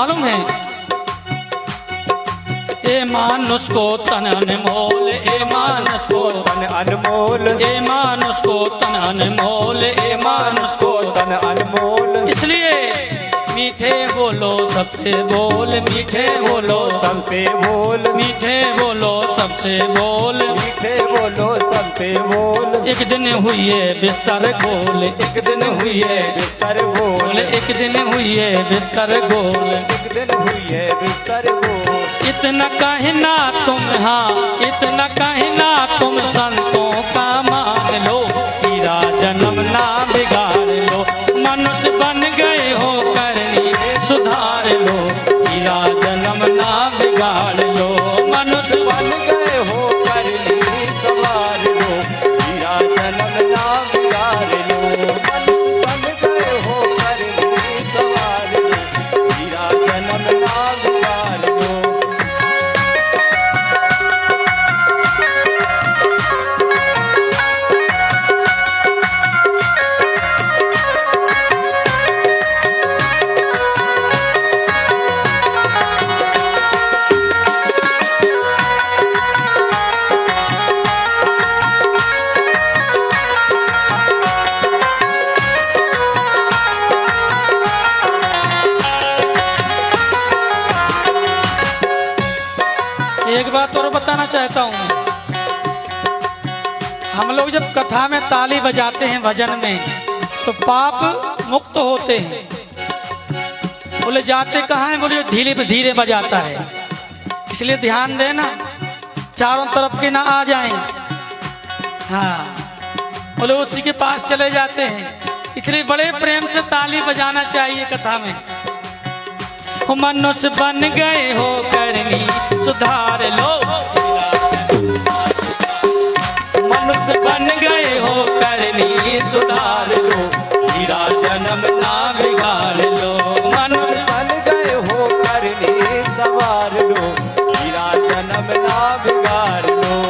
मालूम है, ए मानुष को तन अनमोल, ए मानुष को तन अनमोल, ए मानुष को तन अनमोल, ए मानुष को तन अनमोल। इसलिए मीठे बोलो सबसे बोल, मीठे बोलो सबसे बोल, मीठे बोलो सबसे बोल, मीठे बोलो सबसे बोल। एक दिन हुई है बिस्तर गोल, एक दिन हुई है बिस्तर बोल, एक दिन हुई है बिस्तर गोल, एक दिन हुई है बिस्तर बोल। इतना कहना तुम, हाँ इतना कहना तुम संतों का मान लो, हीरा जन्म ना बिगाड़ लो, मनुष्य बन गए हो करनी सुधार लो, हीरा जन्म ना बिगाड़ लो, मनुष्य बन गए हो करनी सवार लो, हीरा जन्म ना बिगाड़ लो। बन गए हो करनी सवार लो, हीरा जन्म ना बिगाड़ लो। एक बात और बताना चाहता हूँ, हम लोग जब कथा में ताली बजाते हैं भजन में तो पाप मुक्त होते हैं। बोले जाते कहाँ हैं, बोले धीरे धीरे बजाता है, इसलिए ध्यान देना चारों तरफ के ना आ जाएं। हाँ बोले उसी के पास चले जाते हैं, इसलिए बड़े प्रेम से ताली बजाना चाहिए कथा में। मनुष्य बन गए हो करनी सुधार लो, मनुष्य बन गए हो करनी सुधार लो, हीरा जन्म ना बिगाड़ लो, मनुष्य बन गए हो करनी सवार लो, हीरा जन्म ना बिगाड़ लो।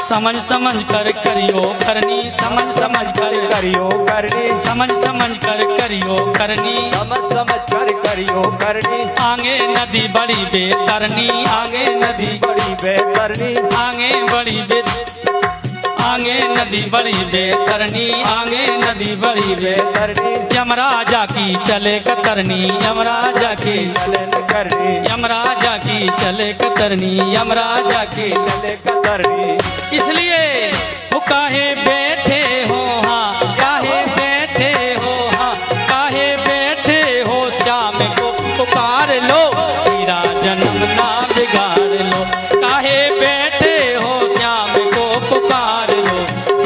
समझ समझ कर करियो करनी, समझ समझ कर करियो करनी, समझ समझ कर करियो करनी, समझ समझ कर करियो करनी। आगे नदी बड़ी बेतरनी, आगे नदी बड़ी बेतरनी, आगे बड़ी आगे नदी बड़ी बेतरनी, आगे नदी बड़ी बेतरनी। यमराजा की चले कतरनी, यमराजा की चले करनी, यमराजा की चले कतरनी, यमराजा की चले कतरनी। इसलिए वो काहे बैठे हो, हाँ काहे बैठे हो, हाँ काहे बैठे हो, श्याम को पुकार लो, हीरा जन्म ना बिगाड़ लो, काहे बैठे हो, श्याम को पुकार लो,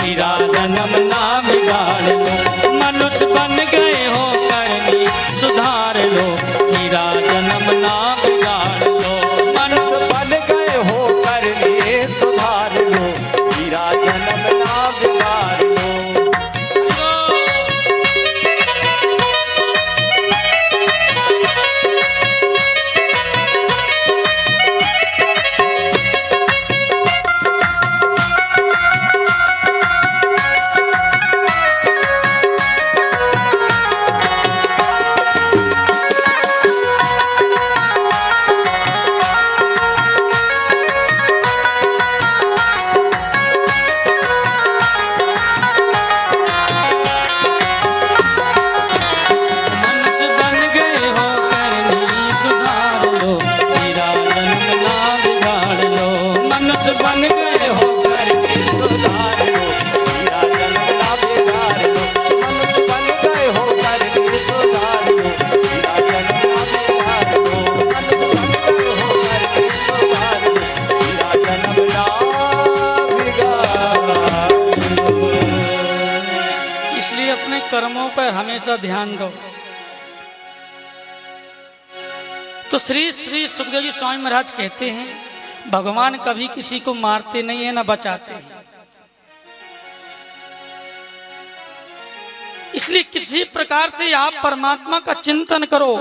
हीरा जन्म ना बिगाड़ लो, मनुष्य बन गए हो करनी सुधार लो, हीरा जन्म ना बिगाड़ लो, मनुष्य बन गए हो करनी सुधार लो, हीरा जन्म ना बिगाड़ लो। कर्मों पर हमेशा ध्यान दो। तो श्री श्री सुखदेव जी स्वामी महाराज कहते हैं भगवान कभी किसी को मारते नहीं है ना बचाते हैं, इसलिए किसी प्रकार से आप परमात्मा का चिंतन करो।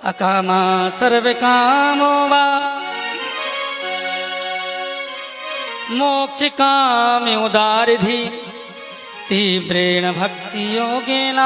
अकामा सर्व कामो वा मोक्ष काम उदारिधि तीव्रेण भक्तियोगेन